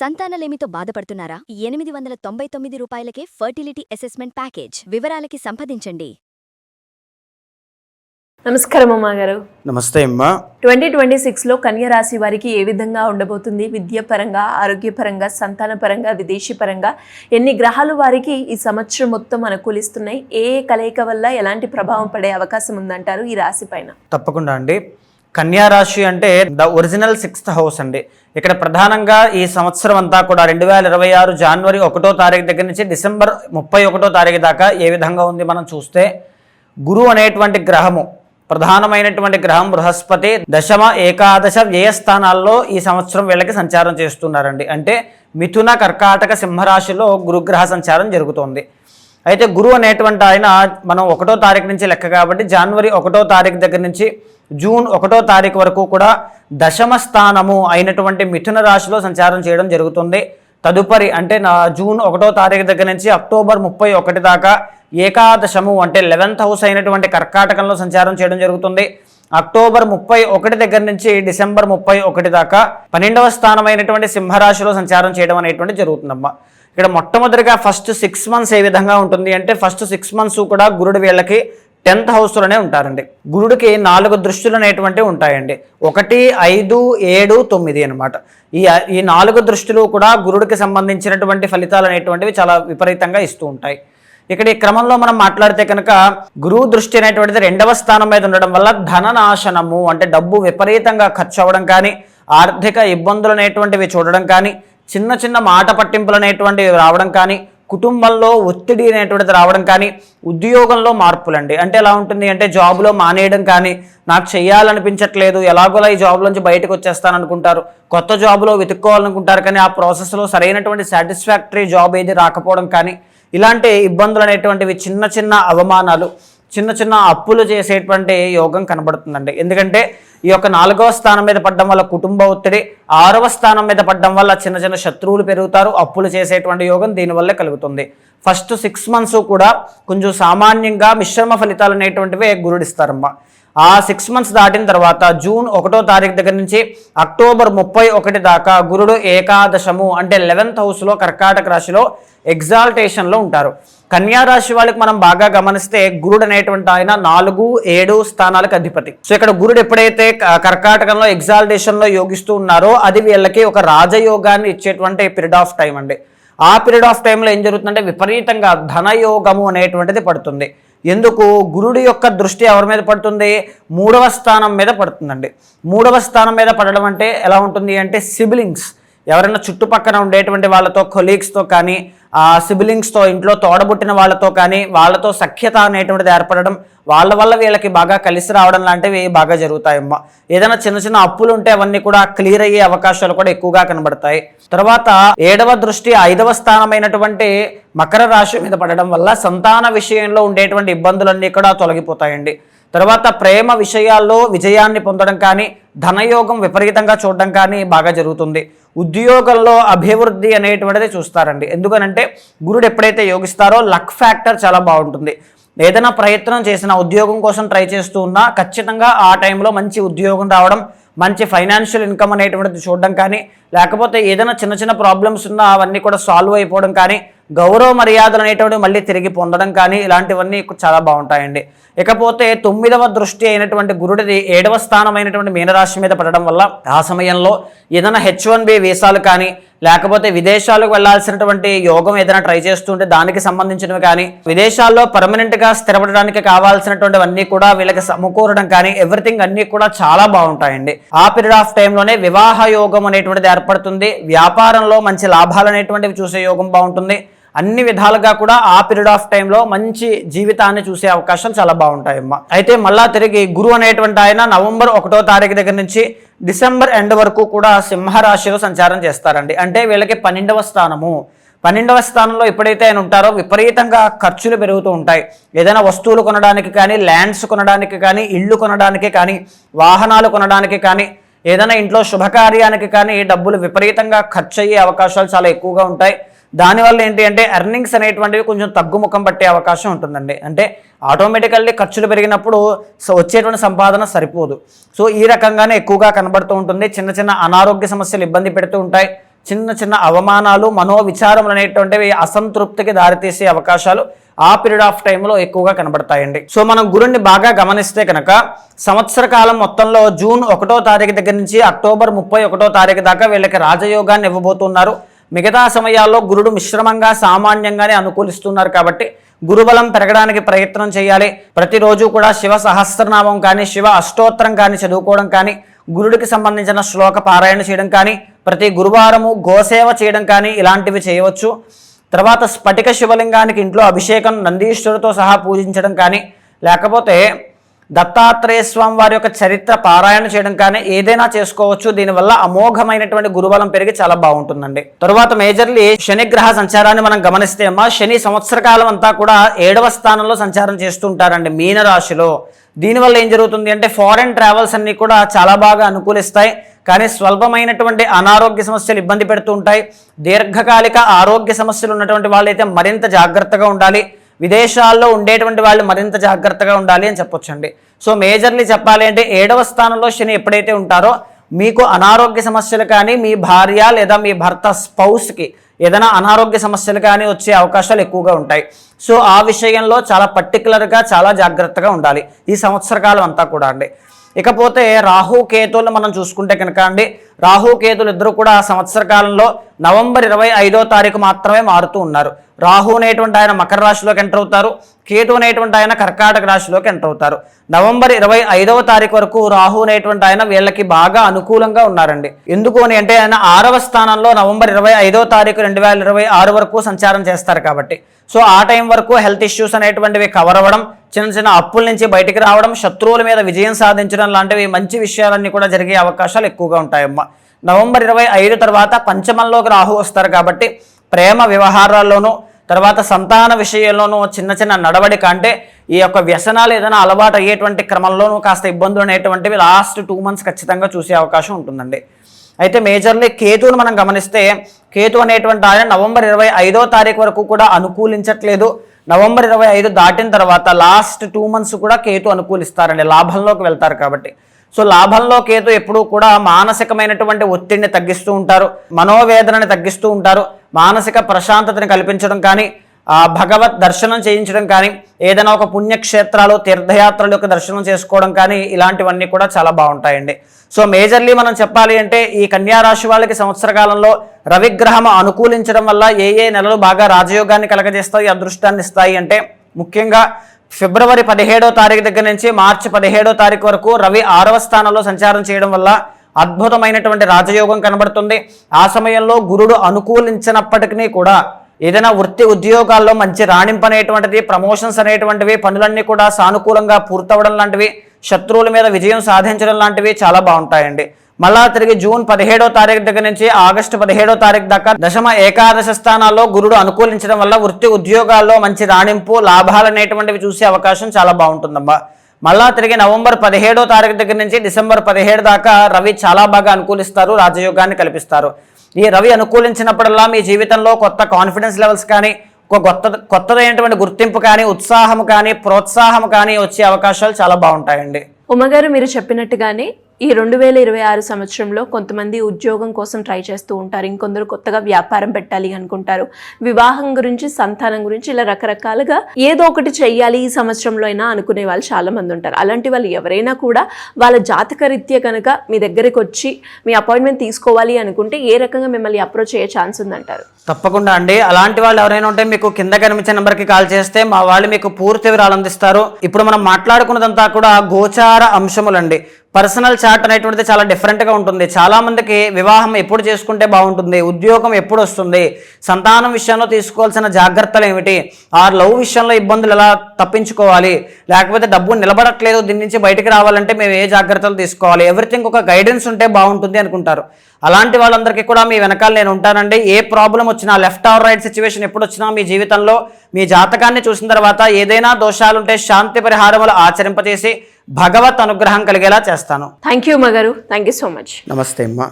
సంతానలేమితో బాధపడుతున్నారా? 899 రూపాయలకే fertility assessment package. వివరాలకి సంప్రదించండి. నమస్కారం అమ్మా గారు. నమస్తే అమ్మా. 2026లో కన్యా రాశి వారికి ఏ విధంగా ఉండబోతుంది? విద్యాపరంగా, ఆరోగ్యపరంగా, సంతానపరంగా, విదేశీ పరంగా ఎన్ని గ్రహాలు వారికి ఈ సంవత్సరం మొత్తం అనుకూలిస్తున్నాయి? ఏ కలయిక వల్ల ఎలాంటి ప్రభావం పడే అవకాశం ఉందంటారు ఈ రాశి పైన? తప్పకుండా అండి. కన్యా రాశి అంటే ద ఒరిజినల్ 6th హౌస్ అండి. ఇక్కడ ప్రధానంగా ఈ సంవత్సరం అంతా కూడా 2026 జనవరి 1వ తారీఖు దగ్గర నుంచి డిసెంబర్ 31వ తారీఖు దాకా ఏ విధంగా ఉంది మనం చూస్తే, గురువు అనేటువంటి గ్రహము, ప్రధానమైనటువంటి గ్రహం బృహస్పతి దశమ, ఏకాదశ, వ్యయ స్థానాల్లో ఈ సంవత్సరం వీళ్ళకి సంచారం చేస్తున్నారండి. అంటే మిథున, కర్కాటక, సింహరాశిలో గురుగ్రహ సంచారం జరుగుతోంది. అయితే గురువు అనేటువంటి ఆయన మనం 1వ తారీఖు నుంచి లెక్క కాబట్టి జనవరి 1వ తారీఖు దగ్గర నుంచి జూన్ 1వ తారీఖు వరకు కూడా దశమ స్థానము అయినటువంటి మిథున రాశిలో సంచారం చేయడం జరుగుతుంది. తదుపరి అంటే జూన్ 1వ తారీఖు దగ్గర నుంచి అక్టోబర్ 31 దాకా ఏకాదశము అంటే 11th హౌస్ అయినటువంటి కర్కాటకంలో సంచారం చేయడం జరుగుతుంది. అక్టోబర్ 31 దగ్గర నుంచి డిసెంబర్ 31 దాకా 12వ స్థానం అయినటువంటి సింహరాశిలో సంచారం చేయడం అనేటువంటి జరుగుతుందమ్మా. ఇక్కడ మొట్టమొదటిగా ఫస్ట్ 6 months ఏ విధంగా ఉంటుంది అంటే, ఫస్ట్ 6 months కూడా గురుడు వీళ్ళకి 10th హౌస్లోనే ఉంటారండి. గురుడికి 4 దృష్టిలు అనేటువంటివి ఉంటాయండి. 1, 5, 7, 9 అనమాట. ఈ 4 దృష్టిలు కూడా గురుడికి సంబంధించినటువంటి ఫలితాలు అనేటువంటివి చాలా విపరీతంగా ఇస్తూ ఉంటాయి. ఇక్కడ ఈ క్రమంలో మనం మాట్లాడితే కనుక గురువు దృష్టి అనేటువంటిది 2వ స్థానం మీద ఉండడం వల్ల ధననాశనము అంటే డబ్బు విపరీతంగా ఖర్చు అవ్వడం కానీ, ఆర్థిక ఇబ్బందులు అనేటువంటివి చూడడం కానీ, చిన్న చిన్న మాట పట్టింపులు అనేటువంటివి రావడం కానీ, కుటుంబంలో ఒత్తిడి అనేటువంటిది రావడం కానీ, ఉద్యోగంలో మార్పులండి. అంటే ఎలా ఉంటుంది అంటే, జాబులో మానేయడం కానీ, నాకు చేయాలనిపించట్లేదు, ఎలాగోలా ఈ జాబ్లోంచి బయటకు వచ్చేస్తాను అనుకుంటారు, కొత్త జాబులో వెతుక్కోవాలనుకుంటారు, కానీ ఆ ప్రాసెస్లో సరైనటువంటి సాటిస్ఫాక్టరీ జాబ్ ఏది రాకపోవడం కానీ, ఇలాంటి ఇబ్బందులు అనేటువంటివి, చిన్న చిన్న అవమానాలు, చిన్న చిన్న అప్పులు చేసేటువంటి యోగం కనబడుతుందండి. ఎందుకంటే ఈ యొక్క 4వ స్థానం మీద పడడం వల్ల కుటుంబ ఒత్తిడి, 6వ స్థానం మీద పడడం వల్ల చిన్న చిన్న శత్రువులు పెరుగుతారు, అప్పులు చేసేటువంటి యోగం దీనివల్లే కలుగుతుంది. ఫస్ట్ 6 months కూడా కొంచెం సామాన్యంగా మిశ్రమ ఫలితాలు అనేటువంటివి గురుడిస్తారమ్మా. ఆ 6 months దాటిన తర్వాత జూన్ 1వ తారీఖు దగ్గర నుంచి అక్టోబర్ 31 దాకా గురుడు ఏకాదశము అంటే 11th హౌస్లో కర్కాటక రాశిలో ఎగ్జాల్టేషన్లో ఉంటారు. కన్యా రాశి వాళ్ళకి మనం బాగా గమనిస్తే గురుడు అనేటువంటి ఆయన 4, 7 స్థానాలకు అధిపతి. సో ఇక్కడ గురుడు ఎప్పుడైతే కర్కాటకంలో ఎగ్జాల్టేషన్లో యోగిస్తూ ఉన్నారో అది వీళ్ళకి ఒక రాజయోగాన్ని ఇచ్చేటువంటి పీరియడ్ ఆఫ్ టైం అండి. ఆ పీరియడ్ ఆఫ్ టైంలో ఏం జరుగుతుందంటే విపరీతంగా ధనయోగము అనేటువంటిది పడుతుంది. ఎందుకు? గురుడి యొక్క దృష్టి ఎవరి మీద పడుతుంది? 3వ స్థానం మీద పడుతుందండి. 3వ స్థానం మీద పడడం అంటే ఎలా ఉంటుంది అంటే, సిబ్లింగ్స్ ఎవరైనా చుట్టుపక్కన ఉండేటువంటి వాళ్ళతో, కొలీగ్స్తో కానీ, సిబ్లింగ్స్తో, ఇంట్లో తోడబుట్టిన వాళ్ళతో కానీ, వాళ్ళతో సఖ్యత అనేటువంటిది ఏర్పడడం, వాళ్ళ వల్ల వీళ్ళకి బాగా కలిసి రావడం లాంటివి బాగా జరుగుతాయమ్మా. ఏదైనా చిన్న చిన్న అప్పులు ఉంటే అవన్నీ కూడా క్లియర్ అయ్యే అవకాశాలు కూడా ఎక్కువగా కనబడతాయి. తర్వాత 7వ దృష్టి 5వ స్థానమైనటువంటి మకర రాశి మీద పడడం వల్ల సంతాన విషయంలో ఉండేటువంటి ఇబ్బందులన్నీ కూడా తొలగిపోతాయండి. తర్వాత ప్రేమ విషయాల్లో విజయాన్ని పొందడం కానీ, ధనయోగం విపరీతంగా చూడడం కానీ బాగా జరుగుతుంది. ఉద్యోగంలో అభివృద్ధి అనేటువంటిది చూస్తారండి. ఎందుకనంటే గురుడు ఎప్పుడైతే యోగిస్తారో లక్ ఫ్యాక్టర్ చాలా బాగుంటుంది. ఏదైనా ప్రయత్నం చేసిన, ఉద్యోగం కోసం ట్రై చేస్తూ ఉన్నా ఖచ్చితంగా ఆ టైంలో మంచి ఉద్యోగం రావడం, మంచి ఫైనాన్షియల్ ఇన్కమ్ అనేటువంటిది చూడడం కానీ, లేకపోతే ఏదైనా చిన్న చిన్న ప్రాబ్లమ్స్ ఉన్నా అవన్నీ కూడా సాల్వ్ అయిపోవడం కానీ, గౌరవ మర్యాదలు అనేటువంటివి మళ్ళీ తిరిగి పొందడం కానీ, ఇలాంటివన్నీ చాలా బాగుంటాయండి. ఇకపోతే 9వ దృష్టి అయినటువంటి గురుడిది 7వ స్థానం అయినటువంటి మీనరాశి మీద పడడం వల్ల ఆ సమయంలో ఏదైనా H1B వీసాలు కానీ, లేకపోతే విదేశాలకు వెళ్లాల్సినటువంటి యోగం ఏదైనా ట్రై చేస్తుంటే దానికి సంబంధించినవి కానీ, విదేశాల్లో పర్మనెంట్గా స్థిరపడడానికి కావాల్సినటువంటివన్నీ కూడా వీళ్ళకి సమకూరడం కానీ, ఎవ్రీథింగ్ అన్నీ కూడా చాలా బాగుంటాయండి. ఆ పీరియడ్ ఆఫ్ టైంలోనే వివాహ యోగం అనేటువంటిది ఏర్పడుతుంది. వ్యాపారంలో మంచి లాభాలు అనేటువంటివి చూసే యోగం బాగుంటుంది. అన్ని విధాలుగా కూడా ఆ పీరియడ్ ఆఫ్ టైంలో మంచి జీవితాన్ని చూసే అవకాశాలు చాలా బాగుంటాయమ్మా. అయితే మళ్ళా తిరిగి గురువు అనేటువంటి ఆయన నవంబర్ 1వ తారీఖు దగ్గర నుంచి డిసెంబర్ ఎండ్ వరకు కూడా సింహరాశిలో సంచారం చేస్తారండి. అంటే వీళ్ళకి 12వ స్థానము. 12వ స్థానంలో ఎప్పుడైతే ఆయన ఉంటారో విపరీతంగా ఖర్చులు పెరుగుతూ ఉంటాయి. ఏదైనా వస్తువులు కొనడానికి కానీ, ల్యాండ్స్ కొనడానికి కానీ, ఇళ్ళు కొనడానికి కానీ, వాహనాలు కొనడానికి కానీ, ఏదైనా ఇంట్లో శుభకార్యానికి కానీ డబ్బులు విపరీతంగా ఖర్చు అయ్యే అవకాశాలు చాలా ఎక్కువగా ఉంటాయి. దానివల్ల ఏంటి అంటే ఎర్నింగ్స్ అనేటువంటివి కొంచెం తగ్గుముఖం పట్టే అవకాశం ఉంటుందండి. అంటే ఆటోమేటికల్లీ ఖర్చులు పెరిగినప్పుడు వచ్చేటువంటి సంపాదన సరిపోదు. సో ఈ రకంగానే ఎక్కువగా కనబడుతూ ఉంటుంది. చిన్న చిన్న అనారోగ్య సమస్యలు ఇబ్బంది పెడుతూ ఉంటాయి. చిన్న చిన్న అవమానాలు, మనోవిచారములు అనేటువంటివి అసంతృప్తికి దారితీసే అవకాశాలు ఆ పీరియడ్ ఆఫ్ టైంలో ఎక్కువగా కనబడతాయండి. సో మనం గురుడిని బాగా గమనిస్తే కనుక సంవత్సర కాలం మొత్తంలో జూన్ 1వ తారీఖు దగ్గర నుంచి అక్టోబర్ 31వ తారీఖు దాకా వీళ్ళకి రాజయోగాన్ని ఇవ్వబోతున్నారు. మిగతా సమయాల్లో గురుడు మిశ్రమంగా సామాన్యంగానే అనుకూలిస్తున్నారు కాబట్టి గురుబలం పెరగడానికి ప్రయత్నం చేయాలి. ప్రతిరోజు కూడా శివ సహస్రనామం కానీ, శివ అష్టోత్తరం కానీ చదువుకోవడం కానీ, గురుడికి సంబంధించిన శ్లోక పారాయణ చేయడం కానీ, ప్రతి గురువారము గోసేవ చేయడం కానీ ఇలాంటివి చేయవచ్చు. తర్వాత స్ఫటిక శివలింగానికి ఇంట్లో అభిషేకం నందీశ్వరుతో సహా పూజించడం కానీ, లేకపోతే దత్తాత్రేయ స్వామి వారి యొక్క చరిత్ర పారాయణ చేయడం కానీ ఏదైనా చేసుకోవచ్చు. దీనివల్ల అమోఘమైనటువంటి గురుబలం పెరిగి చాలా బాగుంటుందండి. తరువాత మేజర్లీ శని గ్రహ సంచారాన్ని మనం గమనిస్తే అమ్మా, శని సంవత్సర కాలం అంతా కూడా 7వ స్థానంలో సంచారం చేస్తూ ఉంటారండి మీనరాశిలో. దీనివల్ల ఏం జరుగుతుంది అంటే ఫారెన్ ట్రావెల్స్ అన్ని కూడా చాలా బాగా అనుకూలిస్తాయి. కానీ స్వల్పమైనటువంటి అనారోగ్య సమస్యలు ఇబ్బంది పెడుతూ ఉంటాయి. దీర్ఘకాలిక ఆరోగ్య సమస్యలు ఉన్నటువంటి వాళ్ళైతే మరింత జాగ్రత్తగా ఉండాలి. విదేశాల్లో ఉండేటువంటి వాళ్ళు మరింత జాగ్రత్తగా ఉండాలి అని చెప్పొచ్చండి. సో మేజర్లీ చెప్పాలి అంటే 7వ స్థానంలో శని ఎప్పుడైతే ఉంటారో మీకు అనారోగ్య సమస్యలు కానీ, మీ భార్య లేదా మీ భర్త స్పౌస్కి ఏదైనా అనారోగ్య సమస్యలు కానీ వచ్చే అవకాశాలు ఎక్కువగా ఉంటాయి. సో ఆ విషయంలో చాలా పర్టికులర్గా చాలా జాగ్రత్తగా ఉండాలి ఈ సంవత్సర కాలం అంతా కూడా అండి. ఇకపోతే రాహు కేతువులు మనం చూసుకుంటే కనుక అండి, రాహు కేతులు ఇద్దరు కూడా సంవత్సర కాలంలో నవంబర్ 25వ తారీఖు మాత్రమే మారుతూ ఉన్నారు. రాహు అనేటువంటి ఆయన మకర రాశిలోకి ఎంటర్ అవుతారు, కేతు అనేటువంటి ఆయన కర్కాటక రాశిలోకి ఎంటర్ అవుతారు. నవంబర్ 25వ తారీఖు వరకు రాహు అనేటువంటి ఆయన వీళ్ళకి బాగా అనుకూలంగా ఉన్నారండి. ఎందుకు అని అంటే ఆయన 6వ స్థానంలో నవంబర్ 25వ తారీఖు 2026 వరకు సంచారం చేస్తారు కాబట్టి. సో ఆ టైం వరకు హెల్త్ ఇష్యూస్ అనేటువంటివి కవర్ అవ్వడం, చిన్న చిన్న అప్పుల నుంచి బయటికి రావడం, శత్రువుల మీద విజయం సాధించడం లాంటివి మంచి విషయాలన్నీ కూడా జరిగే అవకాశాలు ఎక్కువగా ఉంటాయమ్మా. నవంబర్ 25 తర్వాత పంచమంలోకి రాహు వస్తారు కాబట్టి ప్రేమ వ్యవహారాల్లోనూ, తర్వాత సంతాన విషయంలోనూ చిన్న చిన్న నడవడిక అంటే ఈ యొక్క వ్యసనాలు ఏదైనా అలవాటు అయ్యేటువంటి క్రమంలోనూ కాస్త ఇబ్బందులు అనేటువంటివి లాస్ట్ 2 months ఖచ్చితంగా చూసే అవకాశం ఉంటుందండి. అయితే మేజర్లీ కేతువును మనం గమనిస్తే కేతు అనేటువంటి ఆయన నవంబర్ 25వ తారీఖు వరకు కూడా అనుకూలించట్లేదు. నవంబర్ 25 దాటిన తర్వాత లాస్ట్ 2 months కూడా కేతు అనుకూలిస్తారండి, లాభంలోకి వెళ్తారు కాబట్టి. సో లాభంలో కేతు ఎప్పుడూ కూడా మానసికమైనటువంటి ఒత్తిడిని తగ్గిస్తూ ఉంటారు, మనోవేదనని తగ్గిస్తూ ఉంటారు, మానసిక ప్రశాంతతని కల్పించడం కానీ, భగవత్ దర్శనం చేయించడం కానీ, ఏదైనా ఒక పుణ్యక్షేత్రాలు తీర్థయాత్రల యొక్క దర్శనం చేసుకోవడం కానీ ఇలాంటివన్నీ కూడా చాలా బాగుంటాయండి. సో మేజర్లీ మనం చెప్పాలి అంటే ఈ కన్యా రాశి వాళ్ళకి సంవత్సర కాలంలో రవిగ్రహం అనుకూలించడం వల్ల ఏ నెలలు బాగా రాజయోగాన్ని కలగజేస్తాయి, అదృష్టాన్ని ఇస్తాయి అంటే ముఖ్యంగా ఫిబ్రవరి 17వ తారీఖు దగ్గర నుంచి మార్చి 17వ తారీఖు వరకు రవి 6వ స్థానంలో సంచారం చేయడం వల్ల అద్భుతమైనటువంటి రాజయోగం కనబడుతుంది. ఆ సమయంలో గురుడు అనుకూలించినప్పటికీ కూడా ఏదైనా వృత్తి ఉద్యోగాల్లో మంచి రాణింపు అనేటువంటిది, ప్రమోషన్స్ అనేటువంటివి, పనులన్నీ కూడా సానుకూలంగా పూర్తవడం లాంటివి, శత్రువుల మీద విజయం సాధించడం లాంటివి చాలా బాగుంటాయండి. మళ్ళా తిరిగి జూన్ 17వ తారీఖు దగ్గర నుంచి ఆగస్టు 17వ తారీఖు దాకా దశమ ఏకాదశ స్థానాల్లో గురుడు అనుకూలించడం వల్ల వృత్తి ఉద్యోగాల్లో మంచి రాణింపు, లాభాలు అనేటువంటివి చూసే అవకాశం చాలా బాగుంటుందమ్మా. మళ్ళా తిరిగి నవంబర్ 17వ తారీఖు దగ్గర నుంచి డిసెంబర్ 17 దాకా రవి చాలా బాగా అనుకూలిస్తారు, రాజయోగాన్ని కల్పిస్తారు. ఈ రవి అనుకూలించినప్పుడల్లా మీ జీవితంలో కొత్త కాన్ఫిడెన్స్ లెవెల్స్ కానీ, ఒక కొత్తదైనటువంటి గుర్తింపు కానీ, ఉత్సాహం కానీ, ప్రోత్సాహం కానీ వచ్చే అవకాశాలు చాలా బాగుంటాయండి. ఉమ్మగారు మీరు చెప్పినట్టుగానే ఈ 2026 సంవత్సరంలో కొంతమంది ఉద్యోగం కోసం ట్రై చేస్తూ ఉంటారు, ఇంకొందరు కొత్తగా వ్యాపారం పెట్టాలి అనుకుంటారు, వివాహం గురించి, సంతానం గురించి, ఇలా రకరకాలుగా ఏదో ఒకటి చెయ్యాలి ఈ సంవత్సరంలో అయినా అనుకునే వాళ్ళు చాలా మంది ఉంటారు. అలాంటి వాళ్ళు ఎవరైనా కూడా వాళ్ళ జాతక రీత్యా కనుక మీ దగ్గరికి వచ్చి మీ అపాయింట్మెంట్ తీసుకోవాలి అనుకుంటే ఏ రకంగా మిమ్మల్ని అప్రోచ్ అయ్యే ఛాన్స్ ఉందంటారు? తప్పకుండా అండి. అలాంటి వాళ్ళు ఎవరైనా ఉంటే మీకు కింద కనిపించే నెంబర్కి కాల్ చేస్తే మా వాళ్ళు మీకు పూర్తి వివరాలు అందిస్తారు. ఇప్పుడు మనం మాట్లాడుకున్నదంతా కూడా గోచార అంశములండి. పర్సనల్ చార్ట్ అనేటువంటిది చాలా డిఫరెంట్గా ఉంటుంది. చాలామందికి వివాహం ఎప్పుడు చేసుకుంటే బాగుంటుంది, ఉద్యోగం ఎప్పుడు వస్తుంది, సంతానం విషయంలో తీసుకోవాల్సిన జాగ్రత్తలు ఏమిటి, ఆ లవ్ విషయంలో ఇబ్బందులు ఎలా తప్పించుకోవాలి, లేకపోతే డబ్బు నిలబడట్లేదు దీని నుంచి బయటికి రావాలంటే మేము ఏ జాగ్రత్తలు తీసుకోవాలి, ఎవ్రీథింగ్ ఒక గైడెన్స్ ఉంటే బాగుంటుంది అనుకుంటారు. అలాంటి వాళ్ళందరికీ కూడా మీ వెనకాల నేను ఉంటానండి. ఏ ప్రాబ్లం వచ్చినా, లెఫ్ట్ ఆర్ రైట్ సిచ్యువేషన్ ఎప్పుడు వచ్చినా మీ జీవితంలో మీ జాతకాన్ని చూసిన తర్వాత ఏదైనా దోషాలుంటే శాంతి పరిహారములు ఆచరింపజేసి భగవత్ అనుగ్రహం కలిగేలా చేస్తాను. థ్యాంక్ యూ మగారు, థ్యాంక్ యూ సో మచ్. నమస్తే అమ్మా.